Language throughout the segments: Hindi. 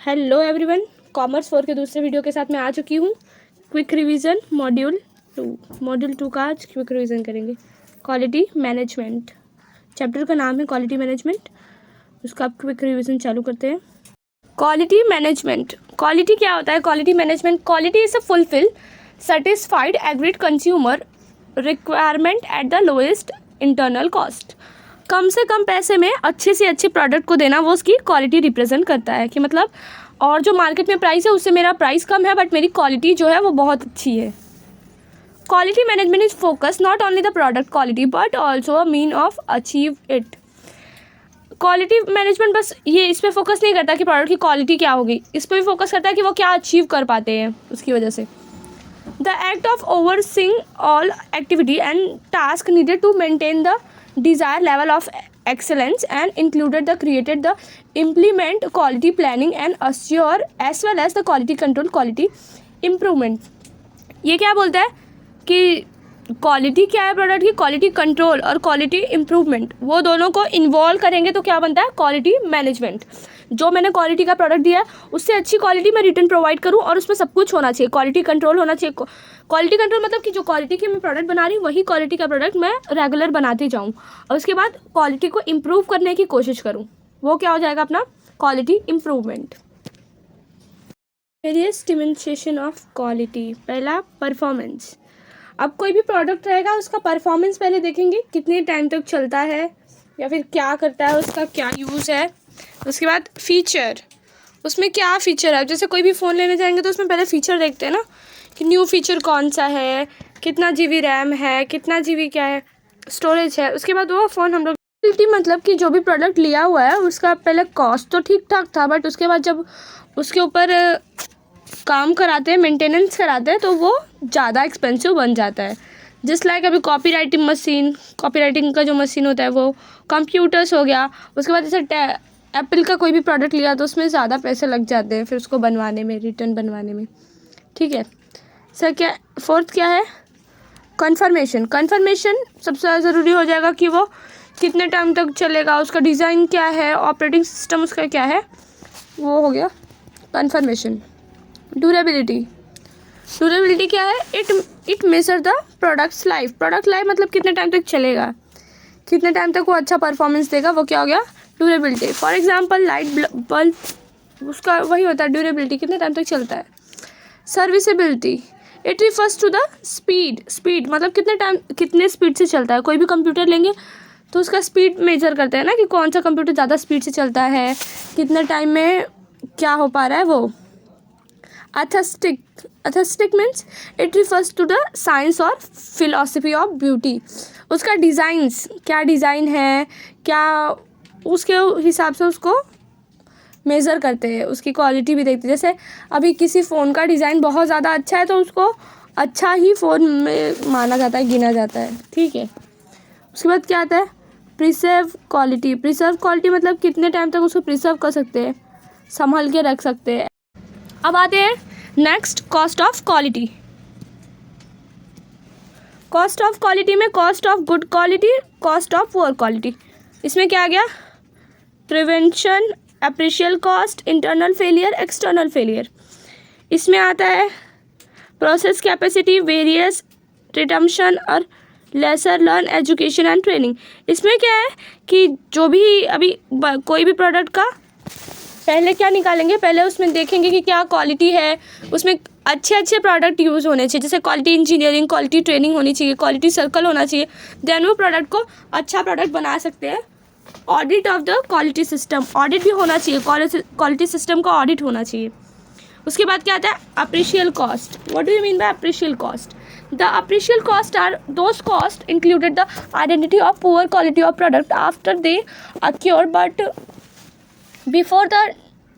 हेलो एवरीवन, कॉमर्स 4 के दूसरे वीडियो के साथ मैं आ चुकी हूँ। क्विक रिवीजन मॉड्यूल 2 का आज क्विक रिवीजन करेंगे। क्वालिटी मैनेजमेंट चैप्टर का नाम है क्वालिटी मैनेजमेंट। उसका आप क्विक रिवीजन चालू करते हैं। क्वालिटी मैनेजमेंट, क्वालिटी क्या होता है? Quality management, quality is a fulfil satisfied agreed consumer requirement at the lowest internal cost. कम से कम पैसे में अच्छे से अच्छे प्रोडक्ट को देना, वो उसकी क्वालिटी रिप्रेजेंट करता है। कि मतलब और जो मार्केट में प्राइस है उससे मेरा प्राइस कम है बट मेरी क्वालिटी जो है वो बहुत अच्छी है। Quality management is focus not only the product quality but also a mean of achieve it. Quality management बस ये इस पर फोकस नहीं करता कि प्रोडक्ट की क्वालिटी क्या होगी, इस पर भी फोकस करता है कि वो क्या अचीव कर पाते हैं उसकी वजह से। The act of overseeing all activity and task needed to maintain the desired level of excellence and included the created the implement quality planning and assure as well as the quality control quality improvement। ये क्या बोलता है कि क्वालिटी क्या है प्रोडक्ट की? क्वालिटी कंट्रोल और क्वालिटी इम्प्रूवमेंट, वो दोनों को इन्वॉल्व करेंगे तो क्या बनता है? Quality management. जो मैंने क्वालिटी का प्रोडक्ट दिया है उससे अच्छी क्वालिटी मैं रिटर्न प्रोवाइड करूँ और उसमें सब कुछ होना चाहिए। क्वालिटी कंट्रोल होना चाहिए। क्वालिटी कंट्रोल मतलब कि जो क्वालिटी की मैं प्रोडक्ट बना रही हूँ वही क्वालिटी का प्रोडक्ट मैं रेगुलर बनाती जाऊँ और उसके बाद क्वालिटी को इम्प्रूव करने की कोशिश करूँ। वो क्या हो जाएगा अपना quality improvement. Various dimensions of quality. पहला परफॉर्मेंस। अब कोई भी प्रोडक्ट रहेगा उसका परफॉर्मेंस पहले देखेंगे, कितने टाइम तक चलता है या फिर क्या करता है, उसका क्या यूज़ है। उसके बाद फीचर, उसमें क्या फ़ीचर है। जैसे कोई भी फ़ोन लेने जाएंगे तो उसमें पहले फ़ीचर देखते हैं ना कि न्यू फीचर कौन सा है, कितना GB रैम है, कितना GB क्या है स्टोरेज है। उसके बाद वो फ़ोन हम लोग मतलब कि जो भी प्रोडक्ट लिया हुआ है उसका पहले कॉस्ट तो ठीक ठाक था बट उसके बाद जब उसके ऊपर काम कराते हैं, मेंटेनेंस कराते हैं तो वो ज़्यादा एक्सपेंसिव बन जाता है। जस्ट लाइक अभी कॉपीराइटिंग मशीन, कॉपीराइटिंग का जो मशीन होता है वो, कंप्यूटर्स हो गया। उसके बाद जैसे एप्पल का कोई भी प्रोडक्ट लिया तो उसमें ज़्यादा पैसे लग जाते हैं फिर उसको बनवाने में, रिटर्न बनवाने में। ठीक है सर। क्या फोर्थ क्या है? कंफर्मेशन। कंफर्मेशन सबसे ज़्यादा ज़रूरी हो जाएगा कि वो कितने टाइम तक चलेगा, उसका डिज़ाइन क्या है, ऑपरेटिंग सिस्टम उसका क्या है, वो हो गया कंफर्मेशन। ड्यूरेबिलिटी। ड्यूरेबिलिटी क्या है? It measure the products life. Product life मतलब कितने टाइम तक चलेगा, कितने टाइम तक वो अच्छा परफॉर्मेंस देगा, वो क्या हो गया? Durability. For example light bulb, उसका वही होता है ड्यूरेबिलिटी, कितने टाइम तक चलता है। Serviceability, it refers to the speed. Speed मतलब कितने स्पीड से चलता है। कोई भी कंप्यूटर लेंगे तो उसका स्पीड मेजर करते हैं ना कि कौन सा कंप्यूटर ज़्यादा स्पीड से चलता है, कितने टाइम में क्या हो पा रहा है वो। Aesthetic means it refers to the science और फिलॉसफी ऑफ ब्यूटी। उसका डिज़ाइंस, क्या डिज़ाइन है, क्या उसके हिसाब से उसको मेज़र करते हैं, उसकी क्वालिटी भी देखते हैं। जैसे अभी किसी फ़ोन का डिज़ाइन बहुत ज़्यादा अच्छा है तो उसको अच्छा ही फ़ोन में माना जाता है, गिना जाता है। ठीक है। उसके बाद क्या आता है? Preserve quality. प्रिजर्व क्वालिटी मतलब कितने टाइम तक उसको प्रिजर्व कर सकते हैं, संभाल के रख सकते हैं। अब आते हैं next, cost of quality. Cost of quality में cost of good quality, cost of poor quality. इसमें क्या आ गया? Prevention, appraisal cost, internal failure, external failure. इसमें आता है प्रोसेस कैपेसिटी, वेरियस रिडम्पशन और lesser learn education and training. इसमें क्या है कि जो भी अभी कोई भी प्रोडक्ट का पहले क्या निकालेंगे, पहले उसमें देखेंगे कि क्या क्वालिटी है, उसमें अच्छे प्रोडक्ट यूज़ होने चाहिए। जैसे क्वालिटी इंजीनियरिंग, क्वालिटी ट्रेनिंग होनी चाहिए, क्वालिटी सर्कल होना चाहिए, देन वो प्रोडक्ट को अच्छा प्रोडक्ट बना सकते हैं। Audit of the quality system, audit भी होना चाहिए, क्वालिटी सिस्टम का ऑडिट होना चाहिए। उसके बाद क्या आता है? Appraisal cost. What do you mean by appraisal cost? The appraisal cost are those cost included the identity of poor quality of product after they occur but before the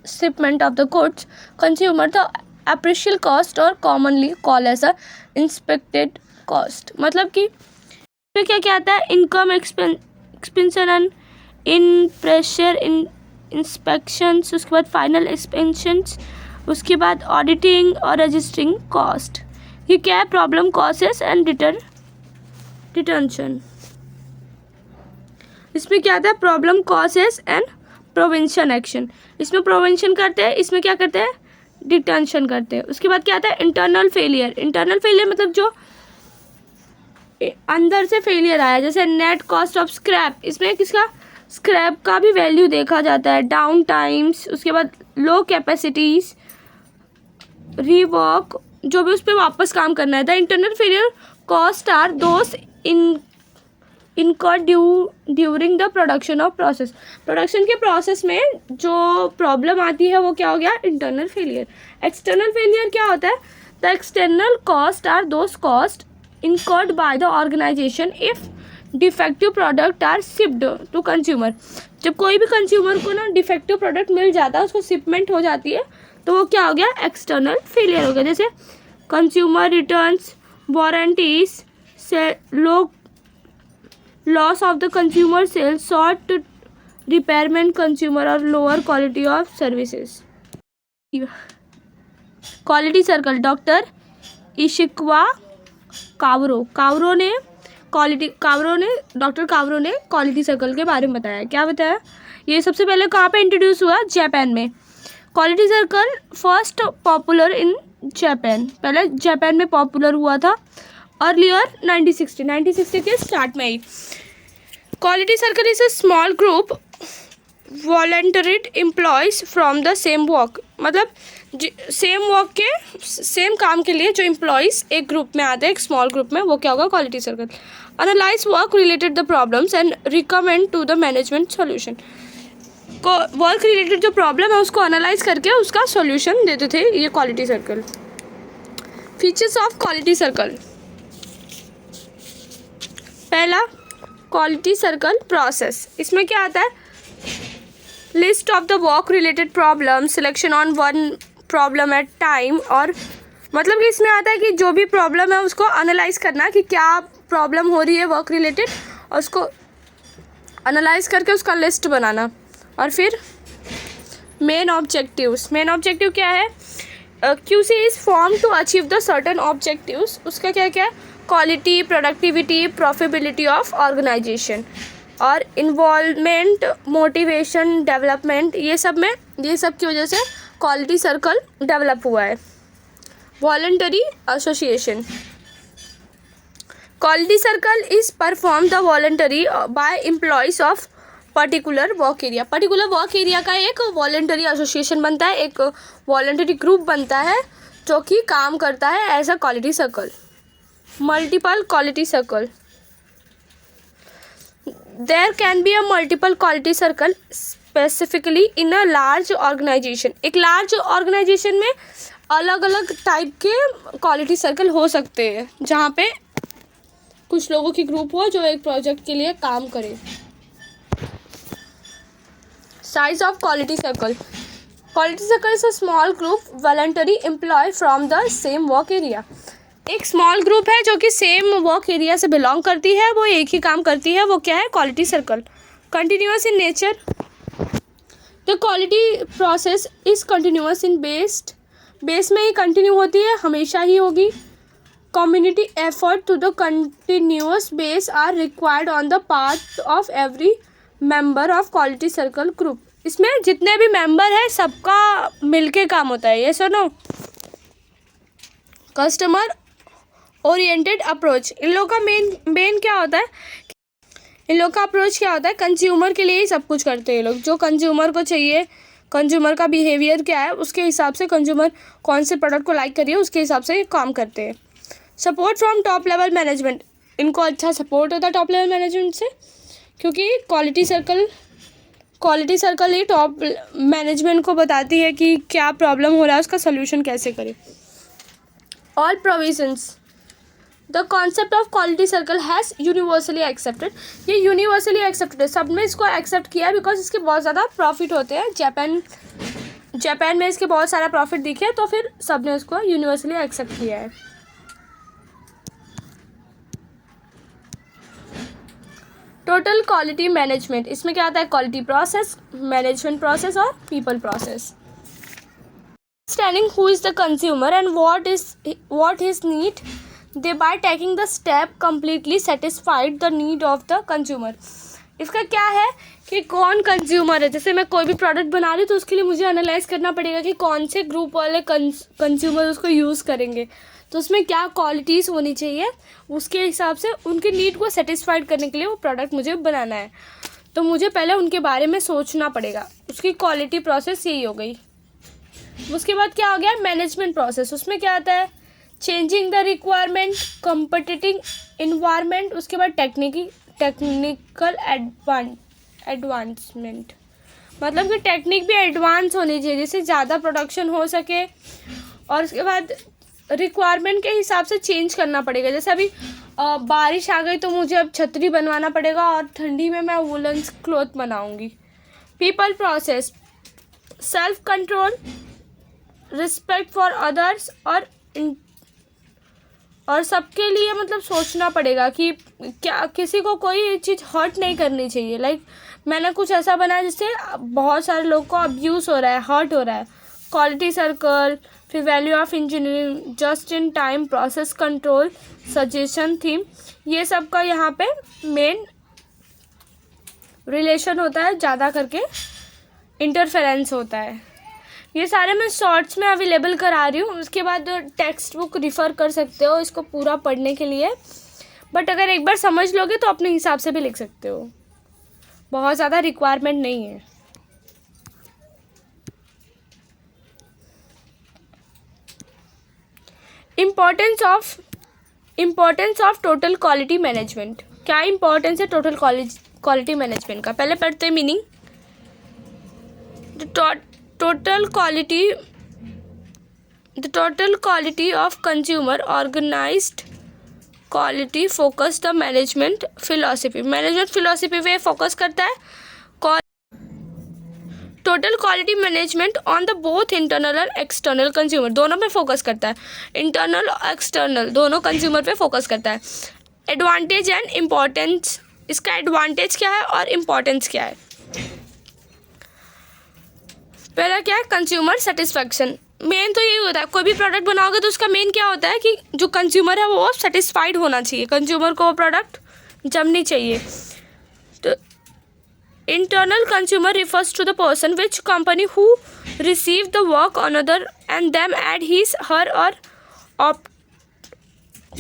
shipment of the goods consumer, the appraisal cost or commonly called as a inspected cost। मतलब कि इसमें क्या क्या आता है? Income, expansion and in pressure, in inspections, उसके बाद फाइनल एक्सपेंशंस, उसके बाद ऑडिटिंग और रजिस्टरिंग कॉस्ट। ये क्या है? Problem causes and detention. इसमें क्या आता है? प्रॉब्लम कॉसेस एंड प्रोवेंशन एक्शन, इसमें प्रोवेंशन करते हैं, इसमें क्या करते हैं, डिटेंशन करते हैं। उसके बाद क्या आता है, इंटरनल फेलियर। इंटरनल फेलियर मतलब जो अंदर से फेलियर आया, जैसे नेट कॉस्ट ऑफ स्क्रैप, इसमें किसका, स्क्रैप का भी वैल्यू देखा जाता है। डाउन टाइम्स, उसके बाद लो कैपेसिटीज, रीवर्क, जो भी उस पर वापस काम करना है। The internal failure cost are those incurred during the production of process. Production के प्रोसेस में जो प्रॉब्लम आती है वो क्या हो गया, इंटरनल फेलियर। एक्सटर्नल फेलियर क्या होता है, the external cost are those cost incurred by the organization if defective product are shipped to consumer। जब कोई भी कंज्यूमर को ना डिफेक्टिव प्रोडक्ट मिल जाता है, उसको शिपमेंट हो जाती है, तो वो क्या हो गया, एक्सटर्नल फेलियर हो गया। जैसे consumer returns, warranties, loss of the consumer sales, short repairment consumer और lower quality of services. Quality circle, doctor Ishikawa Kaoru ने डॉक्टर कावरो ने क्वालिटी सर्कल के बारे में बताया। क्या बताया, ये सबसे पहले कहाँ पे इंट्रोड्यूस हुआ, जापान में। Quality circle first popular in Japan, पहले जापान में पॉपुलर हुआ था अर्लियर 1960 के स्टार्ट में ही। Quality circle is a small group volunteered employees from the same work, मतलब सेम वर्क के सेम काम के लिए जो एम्प्लॉयज़ एक ग्रुप में आते हैं, एक स्मॉल ग्रुप में, वो क्या होगा, quality circle. Analyse work related the problems and recommend to the management solution. को वर्क रिलेटेड जो प्रॉब्लम है उसको एनालाइज करके उसका सॉल्यूशन देते थे ये quality circle. Features of quality circle, पहला क्वालिटी सर्कल प्रोसेस, इसमें क्या आता है, list of the work related problem, selection on one problem at time, और मतलब कि इसमें आता है कि जो भी प्रॉब्लम है उसको एनालाइज करना कि क्या प्रॉब्लम हो रही है वर्क रिलेटेड, और उसको एनालाइज करके उसका लिस्ट बनाना। और फिर मेन ऑब्जेक्टिव्स, मेन ऑब्जेक्टिव क्या है, QC is form to achieve the certain objectives, उसका क्या क्या है, quality, productivity, profitability of organisation, और इन्वॉल्वमेंट, मोटिवेशन, डेवलपमेंट, ये सब की वजह से क्वालिटी सर्कल डेवलप हुआ है। Voluntary association, quality circle is perform the voluntary by employees of particular work area. Particular work area का एक वॉलंटरी एसोसिएशन बनता है, एक वॉलंटरी ग्रुप बनता है जो कि काम करता है as a quality circle. Multiple quality circle, there can be a multiple quality circle specifically in a large organisation. एक लार्ज ऑर्गेनाइजेशन में अलग अलग टाइप के क्वालिटी सर्कल हो सकते हैं, जहाँ पे कुछ लोगों की ग्रुप हो जो एक प्रोजेक्ट के लिए काम करे। Size of quality circle, quality circle is a small group voluntary employ from the same work area. एक स्मॉल ग्रुप है जो कि सेम वर्क एरिया से बिलोंग करती है, वो एक ही काम करती है, वो क्या है, quality circle. Continuous in nature, the quality process is continuous in base में ही कंटिन्यू होती है, हमेशा ही होगी। Community effort to the continuous base are required on the part of every member of quality circle group. इसमें जितने भी मेंबर हैं सबका मिलके काम होता है, ये सुनो। कस्टमर ओरिएंटेड अप्रोच, इन लोगों का मेन क्या होता है, इन लोग का अप्रोच क्या होता है, कंज्यूमर के लिए ही सब कुछ करते हैं ये लोग। जो कंज्यूमर को चाहिए, कंज्यूमर का बिहेवियर क्या है, उसके हिसाब से कंज्यूमर कौन से प्रोडक्ट को लाइक करिए उसके हिसाब से काम करते हैं। Support from top level management, इनको अच्छा सपोर्ट होता है टॉप लेवल मैनेजमेंट से, क्योंकि क्वालिटी सर्कल ही टॉप मैनेजमेंट को बताती है कि क्या प्रॉब्लम हो रहा है, उसका सोल्यूशन कैसे करें। All provisions, the concept of quality circle has universally accepted, ये यूनिवर्सली एक्सेप्टेड है, सब ने इसको एक्सेप्ट किया है बिकॉज इसके बहुत ज़्यादा प्रॉफिट होते हैं। जापान में इसके बहुत सारा प्रॉफिट दिखे, तो फिर सब ने इसको यूनिवर्सली एक्सेप्ट किया है। टोटल क्वालिटी मैनेजमेंट, इसमें क्या आता है, क्वालिटी प्रोसेस, मैनेजमेंट प्रोसेस और people process. Understanding who is the consumer and what his need, thereby taking the step completely satisfied the need of the consumer। इसका क्या है कि कौन कंज्यूमर है। जैसे मैं कोई भी प्रोडक्ट बना रही हूँ तो उसके लिए मुझे एनालाइज करना पड़ेगा कि कौन से ग्रुप वाले कंज्यूमर उसको यूज़ करेंगे, तो उसमें क्या क्वालिटीज़ होनी चाहिए, उसके हिसाब से उनके नीड को सेटिस्फाइड करने के लिए वो प्रोडक्ट मुझे बनाना है। तो मुझे पहले उनके बारे में सोचना पड़ेगा, उसकी क्वालिटी प्रोसेस यही हो गई। उसके बाद क्या हो गया, मैनेजमेंट प्रोसेस। उसमें क्या आता है, changing the requirement, competing environment, उसके बाद टेक्निकल एडवांसमेंट, मतलब कि टेक्निक भी एडवांस होनी चाहिए जिससे ज़्यादा प्रोडक्शन हो सके। और उसके बाद रिक्वायरमेंट के हिसाब से चेंज करना पड़ेगा। जैसे अभी बारिश आ गई तो मुझे अब छतरी बनवाना पड़ेगा और ठंडी में मैं वुलन क्लॉथ बनाऊंगी। People process, self control, respect for others, और सबके लिए मतलब सोचना पड़ेगा कि क्या किसी को कोई चीज़ हर्ट नहीं करनी चाहिए। लाइक मैंने कुछ ऐसा बनाया जिससे बहुत सारे लोग को अब्यूज़ हो रहा है, हर्ट हो रहा है। क्वालिटी सर्कल, फिर value of engineering, just in time, process control, suggestion theme, ये सब का यहाँ पे मेन रिलेशन होता है, ज़्यादा करके इंटरफेरेंस होता है। ये सारे मैं शॉर्ट्स में अवेलेबल करा रही हूँ। उसके बाद टेक्स्ट बुक रिफ़र कर सकते हो इसको पूरा पढ़ने के लिए, बट अगर एक बार समझ लोगे तो अपने हिसाब से भी लिख सकते हो, बहुत ज़्यादा रिक्वायरमेंट नहीं है। Importance of total quality management. क्या इम्पोर्टेंस है टोटल क्वालिटी मैनेजमेंट का, पहले पढ़ते हैं meaning. Total quality of consumer organised quality focus the management philosophy पे फोकस करता है। Total quality management on the both internal और एक्सटर्नल कंज्यूमर, दोनों पे फोकस करता है। इंटरनल और एक्सटर्नल दोनों कंज्यूमर पे फोकस करता है। एडवांटेज एंड इम्पोर्टेंस, इसका एडवांटेज क्या है और इम्पोर्टेंस क्या है। पहला क्या है, कंज्यूमर सेटिस्फैक्शन। मेन तो यही होता है, कोई भी प्रोडक्ट बनाओगे तो उसका मेन क्या होता है कि जो कंज्यूमर है वो सेटिस्फाइड होना चाहिए, कंज्यूमर को वो प्रोडक्ट जमनी चाहिए। तो internal consumer refers to the person which company who received the work another and them add his her or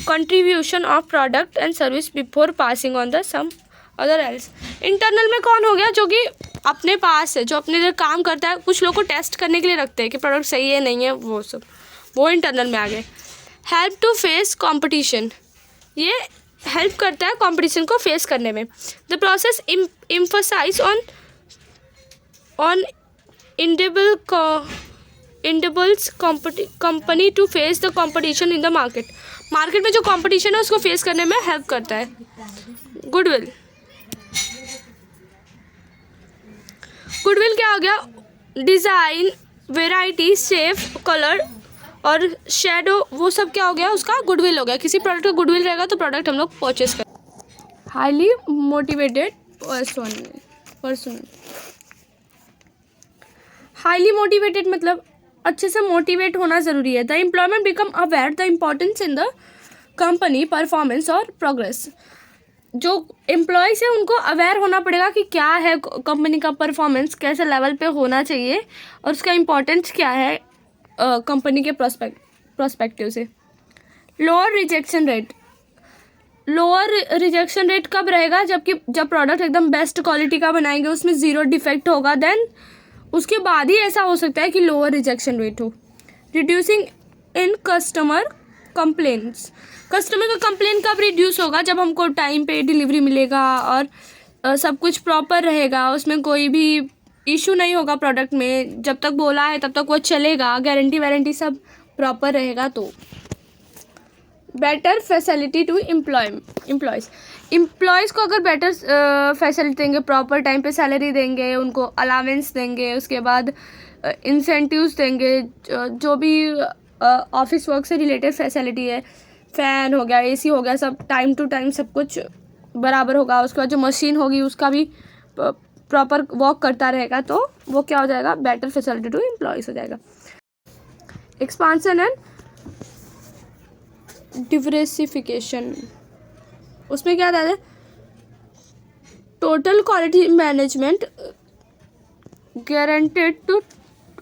contribution of product and service before passing on the some other else। Internal में कौन हो गया, जो कि अपने पास है, जो अपने लिए काम करता है। कुछ लोग को टेस्ट करने के लिए रखते हैं कि प्रोडक्ट सही है नहीं है, वो सब वो इंटरनल में आ गए। हेल्प टू फेस कंपटीशन, ये हेल्प करता है कंपटीशन को फेस करने में। The process emphasize on individuals company to face the competition in the market में जो कंपटीशन है उसको फेस करने में हेल्प करता है। गुडविल क्या हो गया, डिज़ाइन, वेराइटी, सेफ, कलर और शेडो, वो सब क्या हो गया, उसका गुडविल हो गया। किसी प्रोडक्ट का गुडविल रहेगा तो प्रोडक्ट हम लोग परचेस कर। Highly motivated person, highly motivated मतलब अच्छे से मोटिवेट होना ज़रूरी है। The employment become aware the importance in the company performance और प्रोग्रेस। जो एम्प्लॉयज़ है उनको अवेयर होना पड़ेगा कि क्या है कंपनी का परफॉर्मेंस, कैसे लेवल पे होना चाहिए और उसका इम्पोर्टेंस क्या है कंपनी के प्रोस्पेक्टिव से। लोअर रिजेक्शन रेट कब रहेगा, जब प्रोडक्ट एकदम बेस्ट क्वालिटी का बनाएंगे, उसमें ज़ीरो डिफेक्ट होगा, देन उसके बाद ही ऐसा हो सकता है कि लोअर रिजेक्शन रेट हो। Reducing in customer complaints, customer का कंप्लेन कब रिड्यूस होगा, जब हमको टाइम पे डिलीवरी मिलेगा और सब कुछ प्रॉपर रहेगा, उसमें कोई भी इशू नहीं होगा प्रोडक्ट में, जब तक बोला है तब तक वो चलेगा, गारंटी वारंटी सब प्रॉपर रहेगा। तो बेटर फैसिलिटी टू एम्प्लॉयज़ को अगर बेटर फैसिलिटी देंगे, प्रॉपर टाइम पे सैलरी देंगे, उनको अलावेंस देंगे, उसके बाद इंसेंटिव्स देंगे, जो भी ऑफिस वर्क से रिलेटेड फैसिलिटी है, फ़ैन हो गया, एसी हो गया, सब टाइम टू टाइम सब कुछ बराबर होगा। उसके बाद जो मशीन होगी उसका भी प्रॉपर वर्क करता रहेगा, तो वो क्या हो जाएगा, बेटर फैसिलिटी टू एम्प्लॉयज़ हो जाएगा। एक्सपांसन एंड डिवर्सिफिकेशन, उसमें क्या आता है, total quality management guaranteed to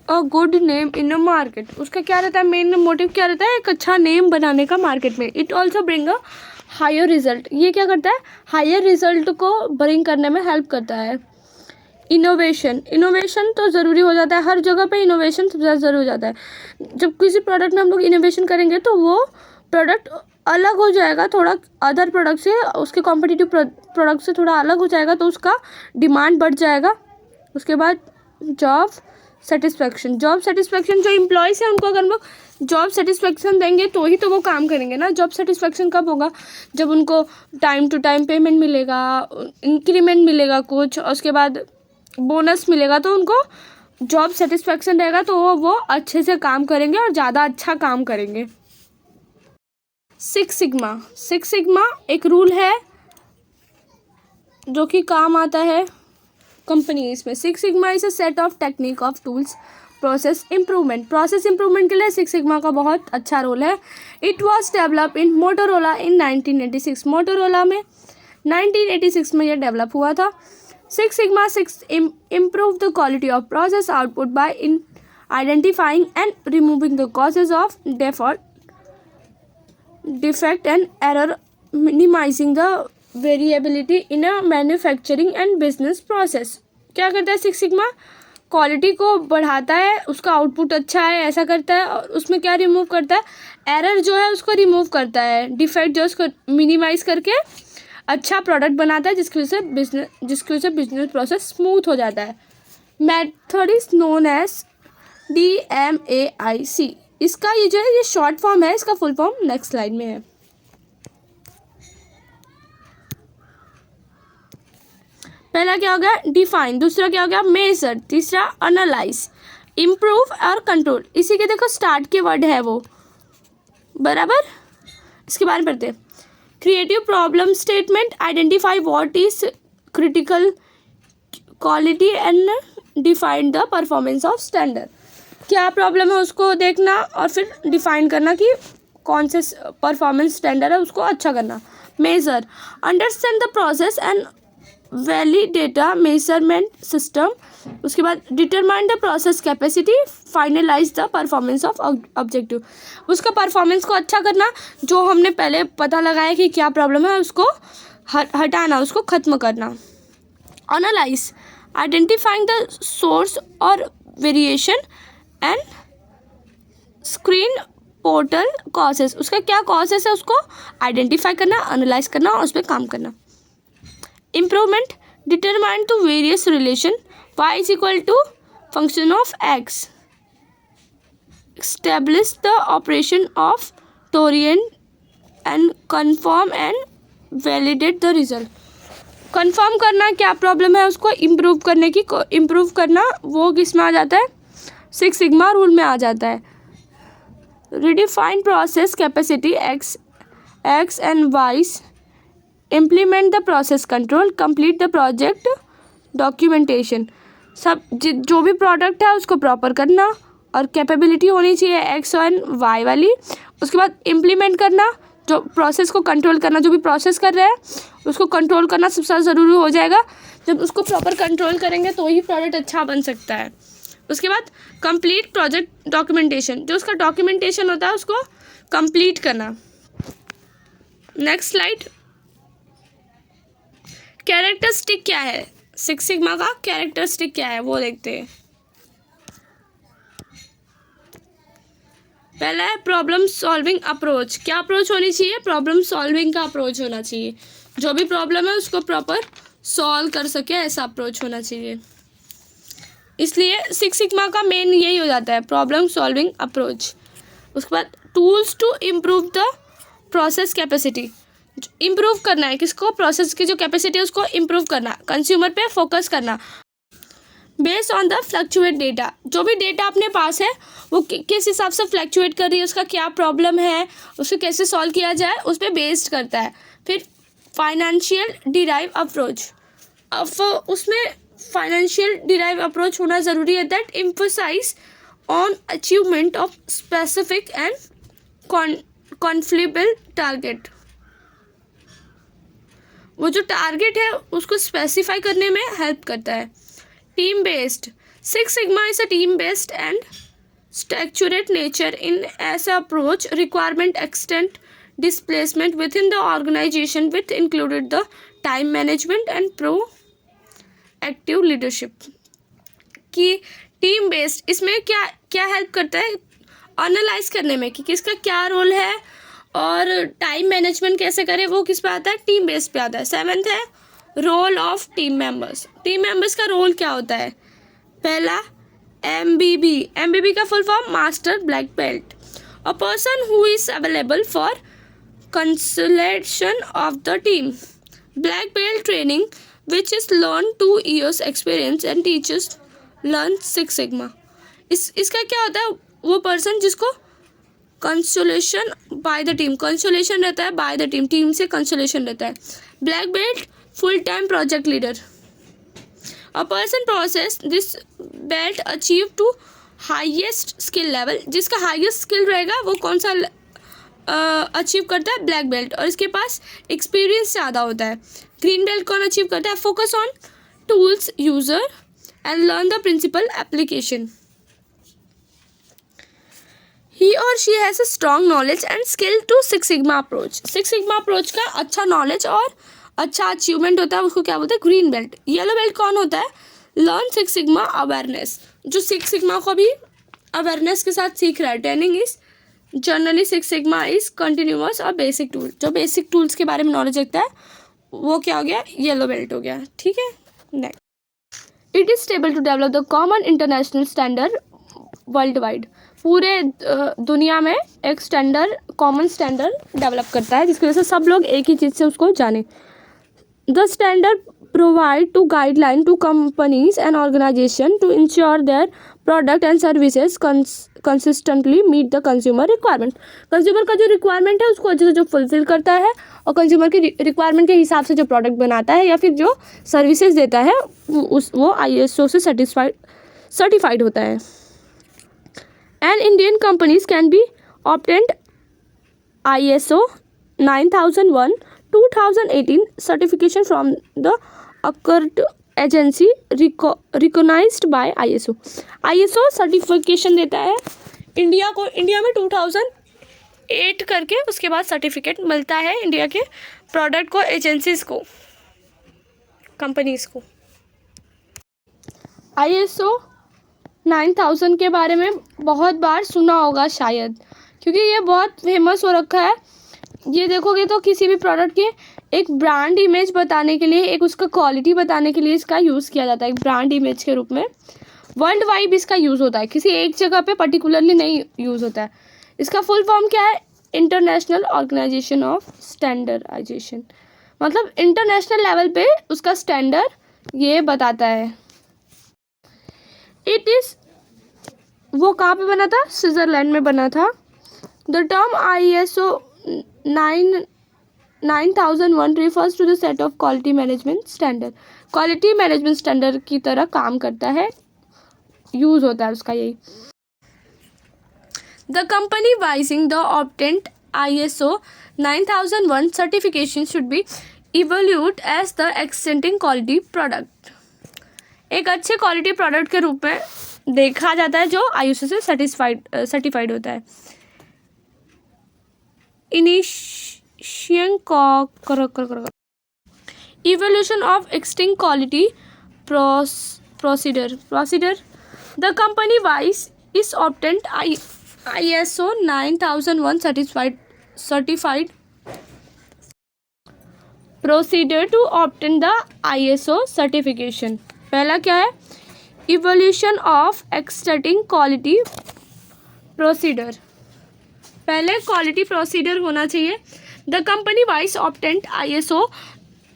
a good name in a market. उसका क्या रहता है, मेन मोटिव क्या रहता है, एक अच्छा नेम बनाने का मार्केट में। It also bring a higher result, ये क्या करता है, हायर रिजल्ट को ब्रिंग करने में हेल्प करता है। इनोवेशन, इनोवेशन तो ज़रूरी हो जाता है हर जगह पे, इनोवेशन सबसे ज़्यादा ज़रूरी हो जाता है। जब किसी प्रोडक्ट में हम लोग इनोवेशन करेंगे तो वो प्रोडक्ट अलग हो जाएगा थोड़ा अदर प्रोडक्ट से, उसके कॉम्पिटिटिव प्रोडक्ट से थोड़ा अलग हो जाएगा, तो उसका डिमांड बढ़ जाएगा। उसके बाद जॉब सेटिस्फेक्शन, जॉब सेटिस्फेक्शन जो एम्प्लॉयज़ हैं उनको अगर हम लोग जॉब सेटिस्फेक्शन देंगे तो ही तो वो काम करेंगे ना। जॉब सेटिस्फेक्शन कब होगा, जब उनको टाइम टू टाइम पेमेंट मिलेगा, इंक्रीमेंट मिलेगा कुछ, और उसके बाद बोनस मिलेगा, तो उनको जॉब सेटिस्फेक्शन रहेगा तो वो अच्छे से काम करेंगे और ज़्यादा अच्छा काम करेंगे। सिक्स सिग्मा, सिक्स सिग्मा एक रूल है जो कि काम आता है कंपनीज में। Six sigma is a set of technique of tools process improvement, process improvement के लिए सिक्स सिग्मा का बहुत अच्छा रोल है। It was develop in Motorola in 1986, Motorola में 1986 में यह डेवलप हुआ था। Six sigma improve the quality of process output by identifying and removing the causes of defect and error, minimizing the variability in a manufacturing and business process। क्या करता है सिक्स सिग्मा, क्वालिटी को बढ़ाता है, उसका आउटपुट अच्छा है ऐसा करता है, और उसमें क्या रिमूव करता है, एरर जो है उसको रिमूव करता है, डिफेक्ट जो उसको मिनिमाइज करके अच्छा प्रोडक्ट बनाता है, जिसकी वजह से बिजनेस प्रोसेस स्मूथ हो जाता है। Method is known as DMAIC, इसका ये जो है ये शॉर्ट फॉर्म है, इसका फुल फॉर्म नेक्स्ट स्लाइड में है। पहला क्या हो गया, डिफाइन, दूसरा क्या हो गया, मेजर, तीसरा एनालाइज, इम्प्रूव और कंट्रोल। इसी के देखो स्टार्ट के वर्ड है वो, बराबर। इसके बारे में पढ़ते हैं। Creative problem statement, identify what is critical quality and define the performance of standard. क्या प्रॉब्लम है उसको देखना और फिर डिफाइन करना कि कौन से परफॉर्मेंस स्टैंडर्ड है उसको अच्छा करना। Measure, understand the process and validate measurement system. उसके बाद determine the process capacity, finalise the performance of objective, उसका परफॉर्मेंस को अच्छा करना, जो हमने पहले पता लगाया कि क्या प्रॉब्लम है उसको हटाना, उसको ख़त्म करना। एनालाइज, आइडेंटिफाइंग द सोर्स और variation and screen portal causes, उसका क्या कॉजेस है उसको आइडेंटिफाई करना, एनालाइज करना और उस पर काम करना। Improvement, determine to various relation, y is equal to function of x, establish the operation of Taurian and confirm and validate the result। Confirm करना क्या प्रॉब्लम है उसको इम्प्रूव करने की, इम्प्रूव करना वो किस में आ जाता है, सिक्स सिग्मा रूल में आ जाता है। Redefine process capacity x and y, implement the process control, complete the project documentation. सब जो भी प्रोडक्ट है उसको प्रॉपर करना और कैपेबिलिटी होनी चाहिए एक्स एंड वाई वाली। उसके बाद इम्प्लीमेंट करना, जो प्रोसेस को कंट्रोल करना, जो भी प्रोसेस कर रहे हैं उसको कंट्रोल करना सबसे ज़्यादा ज़रूरी हो जाएगा। जब उसको प्रॉपर कंट्रोल करेंगे तो ही प्रोडक्ट अच्छा बन सकता है। उसके बाद कंप्लीट प्रोजेक्ट डॉक्यूमेंटेशन, जो उसका डॉक्यूमेंटेशन होता है उसको कंप्लीट करना। नेक्स्ट स्लाइड, कैरेक्टरिस्टिक क्या है, सिक्स सिग्मा का कैरेक्टरिस्टिक क्या है वो देखते हैं। पहला है प्रॉब्लम सॉल्विंग अप्रोच, क्या अप्रोच होनी चाहिए, प्रॉब्लम सॉल्विंग का अप्रोच होना चाहिए, जो भी प्रॉब्लम है उसको प्रॉपर सॉल्व कर सके ऐसा अप्रोच होना चाहिए। इसलिए सिक्स सिग्मा का मेन यही हो जाता है, प्रॉब्लम सॉल्विंग अप्रोच। उसके बाद tools to improve the process capacity, improve करना है किसको, प्रोसेस की जो कैपेसिटी है उसको इम्प्रूव करना, कंज्यूमर पे फोकस करना। Based on the fluctuate data, जो भी डेटा अपने पास है वो किस हिसाब से फ्लक्चुएट कर रही है, उसका क्या प्रॉब्लम है, उसको कैसे सॉल्व किया जाए उस पर बेस्ड करता है। फिर फाइनेंशियल डिराइव अप्रोच, अब उसमें फाइनेंशियल डिराइव अप्रोच होना ज़रूरी है, that emphasize on achievement of specific and quantifiable target. वो जो टारगेट है उसको स्पेसिफाई करने में हेल्प करता है। Team based, six sigma is a team based and structured nature in as a approach requirement extent displacement within the organization with included the time management and proactive leadership कि टीम बेस्ड इसमें क्या क्या हेल्प करता है एनालाइज करने में कि किसका क्या रोल है और टाइम मैनेजमेंट कैसे करें, वो किस पे आता है, टीम बेस्ड पे आता है। सेवेंथ है role of team members. Team members का रोल क्या होता है, पहला MBB का full form master black belt, a person who is available for consultation of the team. Black belt training which is learn 2 years experience and teachers learn 6 sigma. इसका क्या होता है, वो पर्सन जिसको consolation by the team, consolation रहता है बाय द टीम, टीम से कंसोलेशन रहता है। Black belt full time project leader, a person possess this belt achieve to highest skill level, जिसका हाईएस्ट स्किल रहेगा वो कौन सा अचीव करता है, ब्लैक बेल्ट, और इसके पास एक्सपीरियंस ज़्यादा होता है। ग्रीन बेल्ट कौन अचीव करता है, focus on tools user and learn the principle application. He और she has a strong knowledge and skill to six sigma approach. Six sigma approach का अच्छा नॉलेज और अच्छा अचीवमेंट होता है, उसको क्या बोलते हैं, ग्रीन बेल्ट। येलो बेल्ट कौन होता है, लर्न सिक्स सिग्मा अवेयरनेस, जो सिक्स सिग्मा को भी अवेयरनेस के साथ सीख रहा है। Training is generally six sigma is continuous और बेसिक टूल, जो बेसिक टूल्स के बारे में नॉलेज रखता है वो क्या हो गया, येलो बेल्ट हो गया। ठीक है, next, it is stable to develop the common international standard worldwide. पूरे दुनिया में एक स्टैंडर्ड, कॉमन स्टैंडर्ड डेवलप करता है जिसकी वजह से सब लोग एक ही चीज़ से उसको जाने। The standard provide to guideline to companies and organization to ensure their product and services consistently meet the consumer requirement। Consumer का जो रिक्वायरमेंट है उसको अच्छे से जो फुलफिल करता है और कंज्यूमर की रिक्वायरमेंट के हिसाब से जो प्रोडक्ट बनाता है या फिर जो सर्विसेज देता है वो ISO से सर्टिफाइड होता है। And Indian companies can be obtained ISO 9001 2018 certification from the accredited agency recognized by ISO। ISO certification देता है इंडिया को, इंडिया में 2008 करके उसके बाद सर्टिफिकेट मिलता है इंडिया के प्रोडक्ट को, एजेंसीज को, कंपनीज को। ISO 9000 के बारे में बहुत बार सुना होगा शायद, क्योंकि ये बहुत फेमस हो रखा है। ये देखोगे तो किसी भी प्रोडक्ट के एक ब्रांड इमेज बताने के लिए, एक उसका क्वालिटी बताने के लिए इसका यूज़ किया जाता है, एक ब्रांड इमेज के रूप में। वर्ल्ड वाइड इसका यूज़ होता है, किसी एक जगह पे पर्टिकुलरली नहीं यूज़ होता है। इसका फुल फॉर्म क्या है, इंटरनेशनल ऑर्गेनाइजेशन ऑफ स्टैंडर्डाइजेशन, मतलब इंटरनेशनल लेवल पे उसका स्टैंडर्ड ये बताता है। इट इज़, वो कहाँ पे बना था, स्विट्ज़रलैंड में बना था। The term ISO 9001 refers to the set of quality management standard, quality management standard की तरह काम करता है, यूज़ होता है उसका यही। The company wishing the obtained ISO 9001 certification should be evaluate as the extending quality product. एक अच्छे क्वालिटी प्रोडक्ट के रूप में देखा जाता है जो ISO से सर्टिफाइड होता है। Evolution of extinct quality procedure. The company wise is obtained ISO 9001 certified procedure to obtain the ISO certification। पहला क्या है, evolution of extinct quality procedure, पहले क्वालिटी प्रोसीजर होना चाहिए। The company wise obtained ISO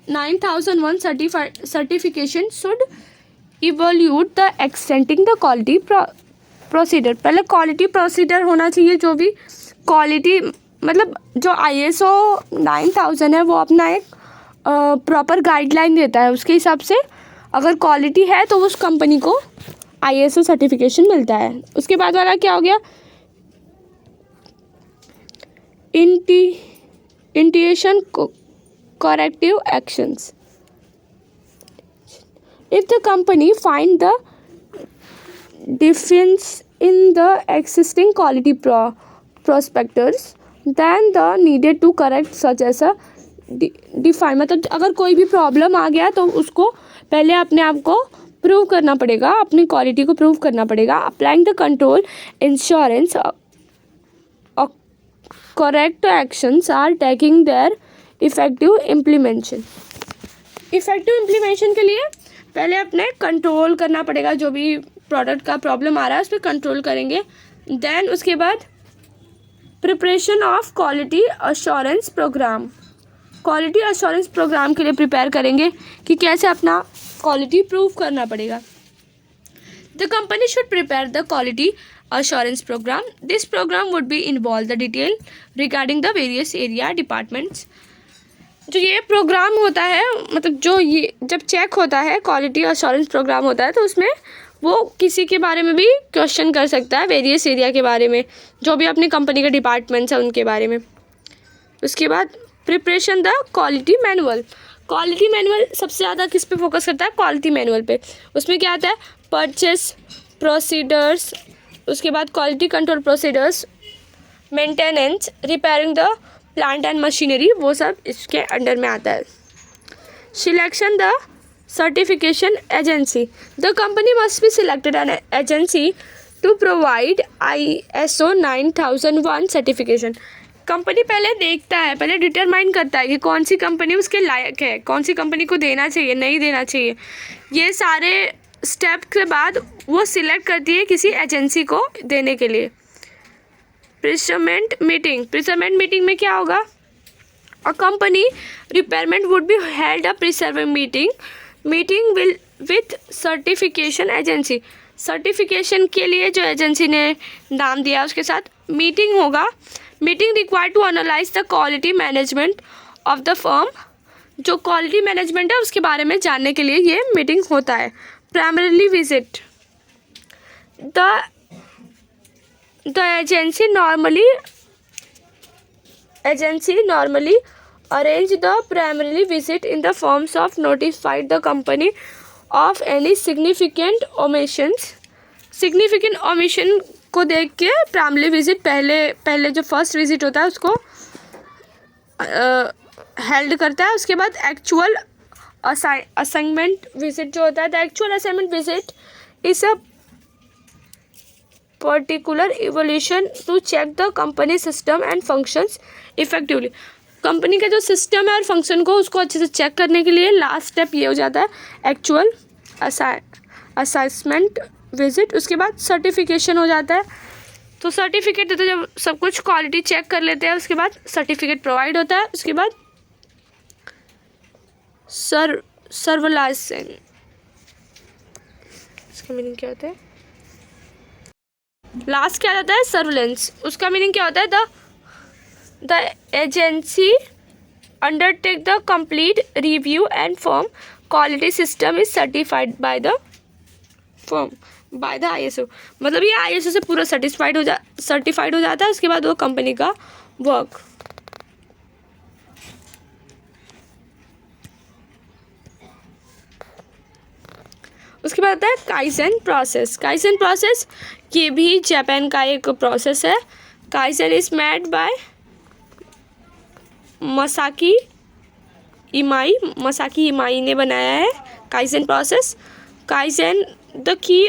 9001 certification should evolute the extending the quality procedure. पहले क्वालिटी प्रोसीजर होना चाहिए, जो भी क्वालिटी मतलब जो ISO 9000 है वो अपना एक प्रॉपर गाइडलाइन देता है, उसके हिसाब से अगर क्वालिटी है तो उस कंपनी को ISO सर्टिफिकेशन मिलता है। उसके बाद वाला क्या हो गया, integration corrective actions. If the company find the difference in the existing quality prospectors, then the needed to correct such as a define. मतलब अगर कोई भी प्रॉब्लम आ गया तो उसको पहले अपने आप को प्रूव करना पड़ेगा, अपनी क्वालिटी को प्रूव करना पड़ेगा. Applying the control insurance correct actions are taking their effective implementation. Effective implementation के लिए पहले अपने कंट्रोल करना पड़ेगा, जो भी प्रोडक्ट का प्रॉब्लम आ रहा है उस पर कंट्रोल करेंगे. देन उसके बाद preparation of quality assurance program. Quality assurance program के लिए प्रिपेयर करेंगे कि कैसे अपना क्वालिटी प्रूव करना पड़ेगा. The company should prepare the quality assurance program. This program would be involve the detail regarding the various area departments. जो ये प्रोग्राम होता है, मतलब जो ये जब चेक होता है, क्वालिटी अश्योरेंस प्रोग्राम होता है, तो उसमें वो किसी के बारे में भी क्वेश्चन कर सकता है, वेरियस एरिया के बारे में, जो भी अपनी कंपनी के डिपार्टमेंट्स हैं उनके बारे में. उसके बाद preparation the quality manual. Quality manual सबसे ज़्यादा किस पे फोकस करता है? क्वालिटी मैनुअल पे. उसमें क्या आता है? परचेस प्रोसीडर्स, उसके बाद quality control procedures, maintenance, repairing the plant and machinery, वो सब इसके अंडर में आता है. Selection the certification agency. The company must be selected an agency to provide ISO 9001 certification. Company पहले देखता है, पहले डिटरमाइन करता है कि कौन सी कंपनी उसके लायक है, कौन सी कंपनी को देना चाहिए, नहीं देना चाहिए. ये सारे स्टेप के बाद वो सिलेक्ट करती है किसी एजेंसी को देने के लिए. प्रिसरमेंट मीटिंग. प्रिसरमेंट मीटिंग में क्या होगा? A company requirement would be held a preassessment meeting will with certification agency. Certification के लिए जो एजेंसी ने नाम दिया उसके साथ मीटिंग होगा. Meeting required to analyse the quality management of the firm. जो क्वालिटी मैनेजमेंट है उसके बारे में जानने के लिए ये मीटिंग होता है. Primarily visit. The agency normally arrange the primary visit in the forms of notified the company of any significant omissions. significant omission को देख के प्राइमरी विजिट पहले जो फर्स्ट विजिट होता है उसको हेल्ड करता है. उसके बाद एक्चुअल असाइनमेंट विजिट जो होता है, the actual assignment visit is a particular evolution to check the company system and functions effectively. Company का जो सिस्टम है और फंक्शन को उसको अच्छे से चेक करने के लिए लास्ट स्टेप ये हो जाता है एक्चुअल असेसमेंट विजिट. उसके बाद सर्टिफिकेशन हो जाता है. तो सर्टिफिकेट देते जब सब कुछ क्वालिटी चेक कर लेते हैं उसके बाद सर्टिफिकेट प्रोवाइड होता है. उसके बाद सर्वलाइजेशन. इसका मीनिंग क्या होता है? लास्ट क्या होता है? सर्विलेंस. उसका मीनिंग क्या होता है? The agency undertake the complete review and firm quality system is certified by the firm by the ISO. मतलब ये ISO से पूरा सर्टिफाइड हो जाता है. उसके बाद वो कंपनी का वर्क. उसके बाद आता है काइसेन प्रोसेस. काइसेन प्रोसेस ये भी जापान का एक प्रोसेस है. Kaizen is made by Masaki Imai ने बनाया है kaizen process. Kaizen the key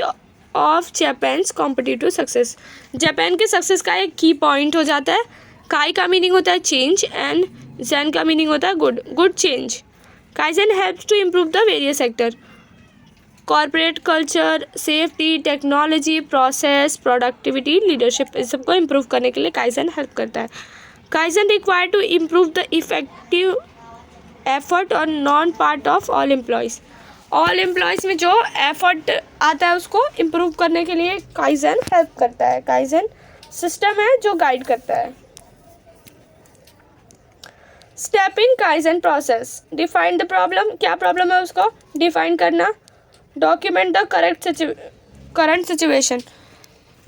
of Japan's competitive success. Japan के सक्सेस का एक की पॉइंट हो जाता है. काई का मीनिंग होता है चेंज एंड जैन का मीनिंग होता है good change. Kaizen helps to improve the various sector. Corporate culture, safety, technology, process, productivity, leadership, इस सबको इम्प्रूव करने के लिए काइसेन हेल्प करता है. Kaizen required to improve the effective effort और non part of all employees. All employees में जो एफर्ट आता है उसको इम्प्रूव करने के लिए काइसेन हेल्प करता है. काइसेन सिस्टम है जो गाइड करता है. Step in Kaisen process. Define the problem. क्या प्रॉब्लम है उसको डिफाइन करना. Document the current situation.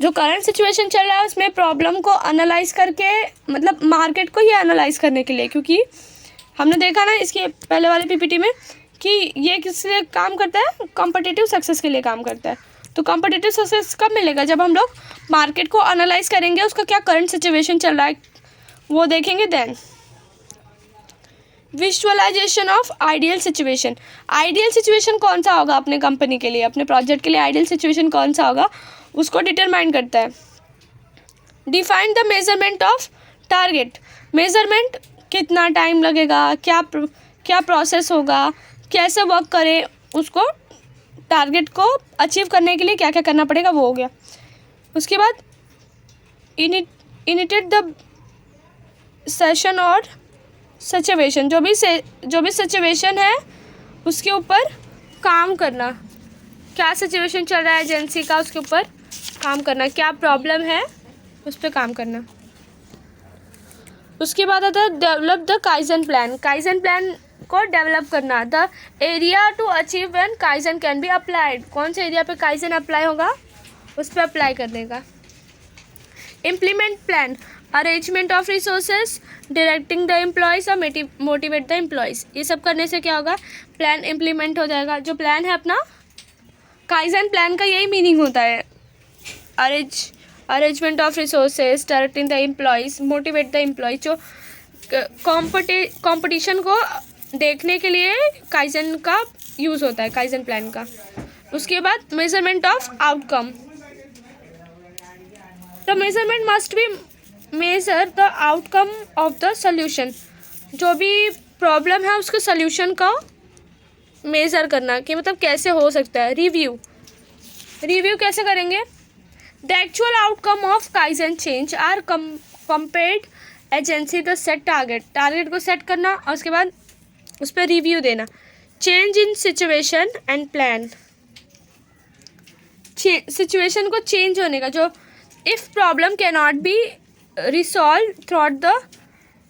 जो करंट सिचुएशन चल रहा है उसमें प्रॉब्लम को एनालाइज करके, मतलब मार्केट को ये एनालाइज करने के लिए, क्योंकि हमने देखा ना इसके पहले वाले पीपीटी में कि ये किस लिए काम करता है, कॉम्पिटिटिव सक्सेस के लिए काम करता है। तो कॉम्पिटिटिव सक्सेस कब मिलेगा, जब हम लोग मार्केट को एनालाइज करेंगे, उसका क्या करंट सिचुएशन चल रहा है वो देखेंगे। Then visualisation of ideal situation. Ideal situation कौन सा होगा अपने कंपनी के लिए, अपने प्रोजेक्ट के लिए आइडियल सिचुएशन कौन सा होगा उसको डिटरमाइन करता है। Define the measurement of target. Measurement, कितना टाइम लगेगा, क्या प्रोसेस होगा, कैसे वर्क करे, उसको टारगेट को अचीव करने के लिए क्या क्या करना पड़ेगा वो हो गया। उसके बाद इनिटेट द सेशन और सिचुएशन। जो भी सिचुएशन है उसके ऊपर काम करना, क्या सिचुएशन चल रहा है एजेंसी का उसके ऊपर काम करना, क्या प्रॉब्लम है उस पर काम करना। उसके बाद आता है develop the kaizen plan. Kaizen plan को डेवलप करना। The area to achieve when kaizen can be applied. कौन से एरिया पे काइजन अप्लाई होगा उस पर अप्लाई करने का। Implement plan, arrangement of resources, directing the employees और मोटिवेट द एम्प्लॉयज़। ये सब करने से क्या होगा, प्लान इम्प्लीमेंट हो जाएगा। जो प्लान है अपना काइजन प्लान का यही मीनिंग होता है, arrangement of resources, directing the employees, motivate the employees. जो कंपटीशन को देखने के लिए काइजन का यूज़ होता है, काइजन प्लान का। उसके बाद measurement of outcome. The measurement must be measure the outcome of the solution. जो भी प्रॉब्लम है उसके सोल्यूशन का मेज़र करना कि मतलब कैसे हो सकता है। रिव्यू कैसे करेंगे, the actual outcome of kaizen change are compared agency the set target को सेट करना और उसके बाद उस पर रिव्यू देना। Change in situation and plan, situation को चेंज होने का। जो if problem can not be resolve throughout the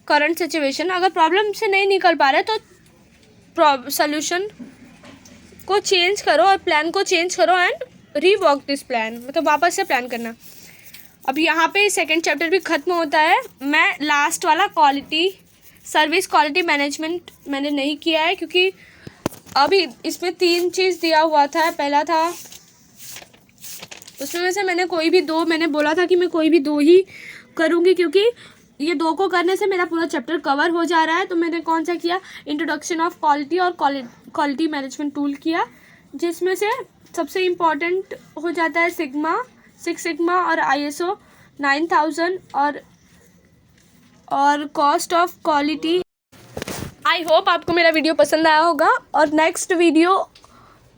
current situation, अगर प्रॉब्लम से नहीं निकल पा रहे तो सोल्यूशन को चेंज करो और प्लान को चेंज करो एंड रीवर्क दिस प्लान, मतलब वापस से प्लान करना। अब यहाँ पे सेकंड चैप्टर भी ख़त्म होता है। मैं लास्ट वाला सर्विस क्वालिटी मैनेजमेंट मैंने नहीं किया है क्योंकि अभी इसमें 3 चीज़ दिया हुआ था। पहला था उसमें में से मैंने बोला था कि मैं कोई भी 2 ही करूँगी क्योंकि ये 2 को करने से मेरा पूरा चैप्टर कवर हो जा रहा है। तो मैंने कौन सा किया, इंट्रोडक्शन ऑफ क्वालिटी और क्वालिटी मैनेजमेंट टूल किया, जिसमें से सबसे इम्पॉर्टेंट हो जाता है सिक्स सिग्मा और ISO 9000 और cost of quality. I hope आपको मेरा वीडियो पसंद आया होगा और नेक्स्ट वीडियो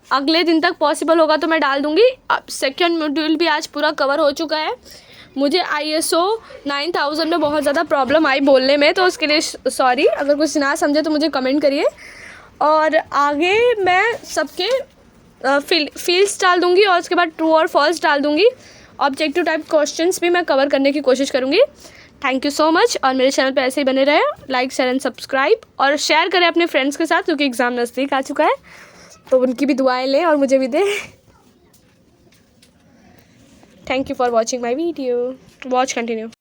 अगले दिन तक पॉसिबल होगा तो मैं डाल दूँगी। अब सेकेंड मॉड्यूल भी आज पूरा कवर हो चुका है। मुझे ISO 9000 में बहुत ज़्यादा प्रॉब्लम आई बोलने में, तो उसके लिए सॉरी। अगर कुछ ना समझे तो मुझे कमेंट करिए। और आगे मैं सबके फील्ड्स डाल दूँगी और उसके बाद ट्रू और फॉल्स डाल दूँगी। ऑब्जेक्टिव टाइप क्वेश्चंस भी मैं कवर करने की कोशिश करूँगी। Thank you so much. और मेरे चैनल पर ऐसे ही बने रहे, लाइक शेयर एंड सब्सक्राइब और शेयर करें अपने फ्रेंड्स के साथ क्योंकि एग्ज़ाम नज़दीक आ चुका है, तो उनकी भी दुआएं लें और मुझे भी दें। Thank you for watching my video. Watch continue.